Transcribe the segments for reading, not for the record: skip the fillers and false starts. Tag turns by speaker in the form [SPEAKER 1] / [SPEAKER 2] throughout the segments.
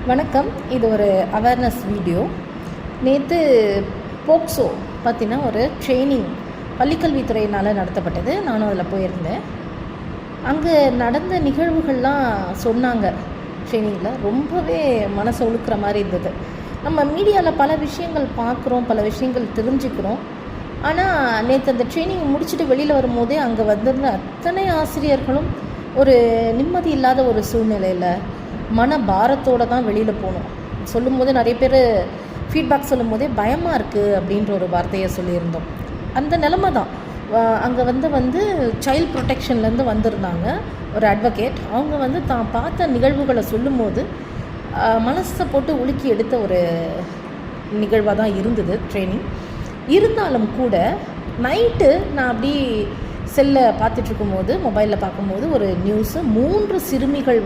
[SPEAKER 1] வணக்கம். இது ஒரு அவேர்னஸ் வீடியோ. நேற்று போக்சோ பற்றின ஒரு ட்ரெயினிங் பள்ளிக்கல்வித்துறையினால் நடத்தப்பட்டது. நானும் அதில் போயிருந்தேன். அங்கே நடந்த நிகழ்வுகள்லாம் சொன்னாங்க. ட்ரெயினிங்கில் ரொம்பவே மனசை உழுக்கிற மாதிரி இருந்தது. நம்ம மீடியாவில் பல விஷயங்கள் பார்க்குறோம், பல விஷயங்கள் தெரிஞ்சுக்கிறோம். ஆனால் நேற்று அந்த ட்ரெயினிங் முடிச்சுட்டு வெளியில் வரும்போதே அங்கே வந்திருந்த அத்தனை ஆசிரியர்களும் ஒரு நிம்மதி இல்லாத ஒரு சூழ்நிலையில் மன பாரத்தோடு தான் வெளியில் போகணும். சொல்லும்போது நிறைய பேர் ஃபீட்பேக் சொல்லும்போதே பயமாக இருக்குது அப்படின்ற ஒரு வார்த்தையை சொல்லியிருந்தோம். அந்த நிலமை தான். அங்கே வந்து சைல்ட் ப்ரொடெக்ஷன்லேருந்து வந்திருந்தாங்க ஒரு அட்வொகேட். அவங்க தான் பார்த்த நிகழ்வுகளை சொல்லும்போது மனசை போட்டு உலுக்கி எடுத்த ஒரு நிகழ்வாக தான் இருந்தது ட்ரெயினிங். இருந்தாலும் கூட நைட்டு நான் அப்படி செல்லை பார்த்துட்ருக்கும்போது, மொபைலில் பார்க்கும்போது ஒரு நியூஸு 3 சிறுமிகள்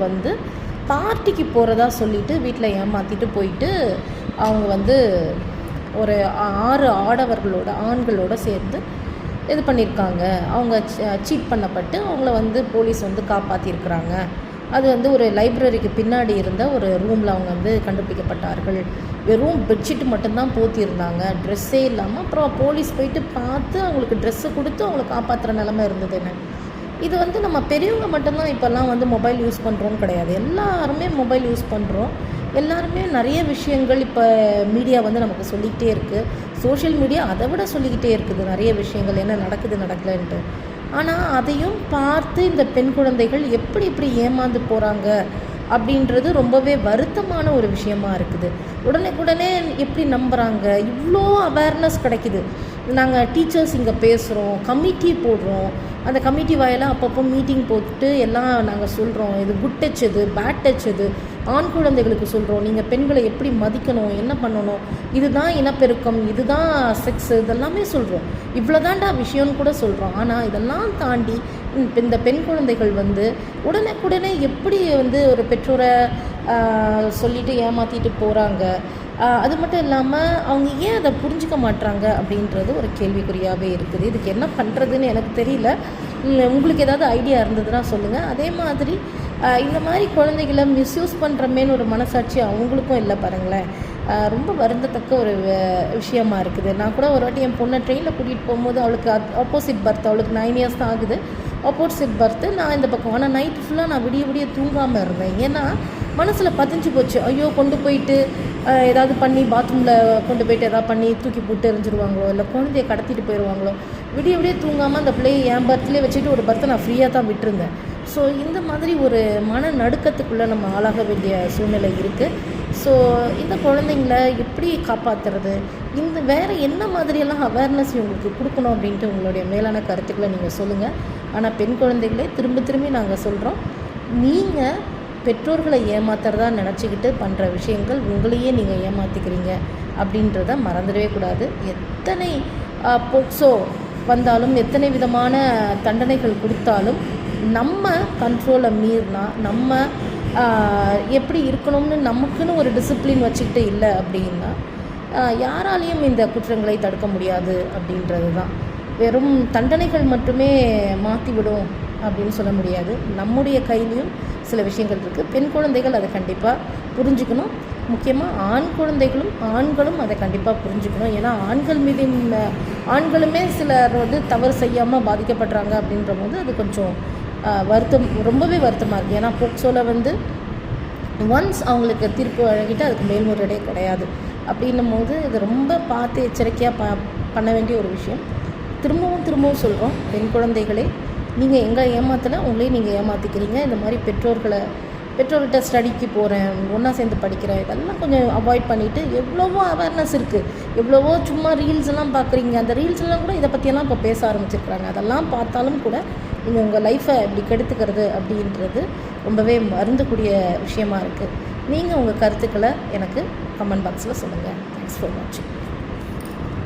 [SPEAKER 1] பார்ட்டிக்கு போகிறதா சொல்லிவிட்டு வீட்டில் ஏமாற்றிட்டு போயிட்டு அவங்க ஒரு 6 ஆண்களோட சேர்ந்து இது பண்ணியிருக்காங்க. அவங்க சீட் பண்ணப்பட்டு அவங்கள போலீஸ் காப்பாற்றிருக்கிறாங்க. அது ஒரு லைப்ரரிக்கு பின்னாடி இருந்த ஒரு ரூமில் அவங்க கண்டுபிடிக்கப்பட்டார்கள். வெறும் பெட்ஷீட்டு மட்டும்தான் போத்தியிருந்தாங்க, ட்ரெஸ்ஸே இல்லாமல். அப்புறம் போலீஸ் போயிட்டு பார்த்து அவங்களுக்கு ட்ரெஸ்ஸை கொடுத்து அவங்கள காப்பாற்றுற நிலமை இருந்ததுன்னு. இது நம்ம பெரியவங்க மட்டும்தான் இப்போல்லாம் மொபைல் யூஸ் பண்ணுறோன்னு கிடையாது. எல்லாருமே மொபைல் யூஸ் பண்ணுறோம். எல்லாருமே நிறைய விஷயங்கள் இப்போ மீடியா நமக்கு சொல்லிக்கிட்டே இருக்குது. சோஷியல் மீடியா அதை விட சொல்லிக்கிட்டே இருக்குது நிறைய விஷயங்கள், என்ன நடக்கலைன்ட்டு. ஆனால் அதையும் பார்த்து இந்த பெண் குழந்தைகள் எப்படி ஏமாந்து போகிறாங்க அப்படின்றது ரொம்பவே வருத்தமான ஒரு விஷயமா இருக்குது. உடனே எப்படி நம்புகிறாங்க? இவ்வளோ அவேர்னஸ் கிடைக்குது. நாங்கள் டீச்சர்ஸ் இங்கே பேசுகிறோம், கமிட்டி போடுறோம். அந்த கமிட்டி வாயிலாக அப்பப்போ மீட்டிங் போட்டு எல்லாம் நாங்கள் சொல்கிறோம். இது குட் டச், இது பேட் டச், இது ஆண் குழந்தைகளுக்கு சொல்கிறோம். நீங்கள் பெண்களை எப்படி மதிக்கணும், என்ன பண்ணணும், இதுதான் இனப்பெருக்கம், இதுதான் செக்ஸ், இதெல்லாமே சொல்கிறோம். இவ்வளோதாண்டா விஷயம்னு கூட சொல்கிறோம். ஆனால் இதெல்லாம் தாண்டி இந்த பெண் குழந்தைகள் உடனே எப்படி ஒரு பெற்றோரை சொல்லிவிட்டு ஏமாற்றிட்டு போகிறாங்க. அது மட்டும் இல்லாமல் அவங்க ஏன் அதை புரிஞ்சிக்க மாட்டுறாங்க அப்படின்றது ஒரு கேள்விக்குறியாகவே இருக்குது. இதுக்கு என்ன பண்ணுறதுன்னு எனக்கு தெரியல. உங்களுக்கு ஏதாவது ஐடியா இருந்ததுன்னா சொல்லுங்கள். அதே மாதிரி இந்த மாதிரி குழந்தைகளை மிஸ்யூஸ் பண்ணுறமேன்னு ஒரு மனசாட்சி அவங்களுக்கும் இல்லை பாருங்களேன். ரொம்ப வருந்தத்தக்க ஒரு விஷயமா இருக்குது. நான் கூட ஒரு வாட்டி என் பொண்ணை ட்ரெயினில் கூட்டிகிட்டு போகும்போது அவளுக்கு ஆப்போசிட் பர்த், அவளுக்கு 9 இயர்ஸ் தான் ஆகுது, ஆப்போசிட் பர்த்து. நான் இந்த பக்கம். ஆனால் நைட்டு ஃபுல்லாக நான் விடிய தூங்காமல் இருந்தேன். ஏன்னா மனசில் பதிஞ்சு போச்சு. ஐயோ, கொண்டு போயிட்டு ஏதாவது பண்ணி பாத்ரூமில் கொண்டு போயிட்டு எதாவது பண்ணி தூக்கி போட்டு எறிஞ்சிருவாங்களோ, இல்லை குழந்தைய கடத்திட்டு போயிடுவாங்களோ. விடிய தூங்காமல் அந்த பிள்ளையை என் பர்த்லேயே வச்சுட்டு ஒரு பர்த்தை நான் ஃப்ரீயாக தான் விட்டுருந்தேன். ஸோ இந்த மாதிரி ஒரு மன நடுக்கத்துக்குள்ளே நம்ம ஆளாக வேண்டிய சூழ்நிலை இருக்குது. ஸோ இந்த குழந்தைங்கள எப்படி காப்பாற்றுறது, வேறு என்ன மாதிரியெல்லாம் அவேர்னஸ் உங்களுக்கு கொடுக்கணும் அப்படின்ட்டு உங்களுடைய மேலான கருத்துக்களை நீங்கள் சொல்லுங்கள். ஆனால் பெண் குழந்தைகளே திரும்பி நாங்கள் சொல்கிறோம், நீங்கள் பெற்றோர்களை ஏமாத்துறதா நினச்சிக்கிட்டு பண்ணுற விஷயங்கள் உங்களையே நீங்கள் ஏமாற்றிக்கிறீங்க அப்படின்றத மறந்துடவே கூடாது. எத்தனை போக்சோ வந்தாலும், எத்தனை விதமான தண்டனைகள் கொடுத்தாலும், நம்ம கண்ட்ரோலை மீறினா, நம்ம எப்படி இருக்கணும்னு நமக்குன்னு ஒரு டிசிப்ளின் வச்சுக்கிட்டு இல்லை அப்படின்னா யாராலையும் இந்த குற்றங்களை தடுக்க முடியாது அப்படின்றது தான். வெறும் தண்டனைகள் மட்டுமே மாற்றிவிடும் அப்படின்னு சொல்ல முடியாது. நம்முடைய கையிலையும் சில விஷயங்கள் இருக்குது. பெண் குழந்தைகள் அதை கண்டிப்பாக புரிஞ்சுக்கணும். முக்கியமாக ஆண்களும் அதை கண்டிப்பாக புரிஞ்சுக்கணும். ஏன்னா ஆண்களுமே சிலர் தவறு செய்யாமல் பாதிக்கப்படுறாங்க அப்படின்ற போது அது கொஞ்சம் ரொம்பவே வருத்தமாக இருக்குது. ஏன்னா போக்சோவில் ஒன்ஸ் அவங்களுக்கு தீர்ப்பு வழங்கிட்டு அதுக்கு மேல்முறையீடே கிடையாது. அப்படின்னும் போது இது ரொம்ப பார்த்து எச்சரிக்கையாக பண்ண வேண்டிய ஒரு விஷயம். திரும்பவும் சொல்கிறோம், பெண் குழந்தைகளே, நீங்கள் எங்கே ஏமாத்தலை, உங்களே நீங்கள் ஏமாற்றிக்கிறீங்க. இந்த மாதிரி பெற்றோர்கிட்ட ஸ்டடிக்கு போகிறேன், ஒன்றா சேர்ந்து படிக்கிறேன், இதெல்லாம் கொஞ்சம் அவாய்ட் பண்ணிவிட்டு, எவ்வளவோ அவேர்னஸ் இருக்குது, எவ்வளவோ சும்மா ரீல்ஸ் எல்லாம் பார்க்குறீங்க. அந்த ரீல்ஸ் எல்லாம் கூட இதை பற்றியெல்லாம் இப்போ பேச ஆரம்பிச்சிருக்கிறாங்க. அதெல்லாம் பார்த்தாலும் கூட நீங்கள் உங்கள் லைஃப்பை இப்படி கெடுத்துக்கிறது அப்படின்றது ரொம்பவே வருந்தக்கூடிய விஷயமா இருக்குது. நீங்கள் உங்கள் கருத்துக்களை எனக்கு கமெண்ட் பாக்ஸில் சொல்லுங்கள். தேங்க்ஸ் ஃபார் வாட்சிங்.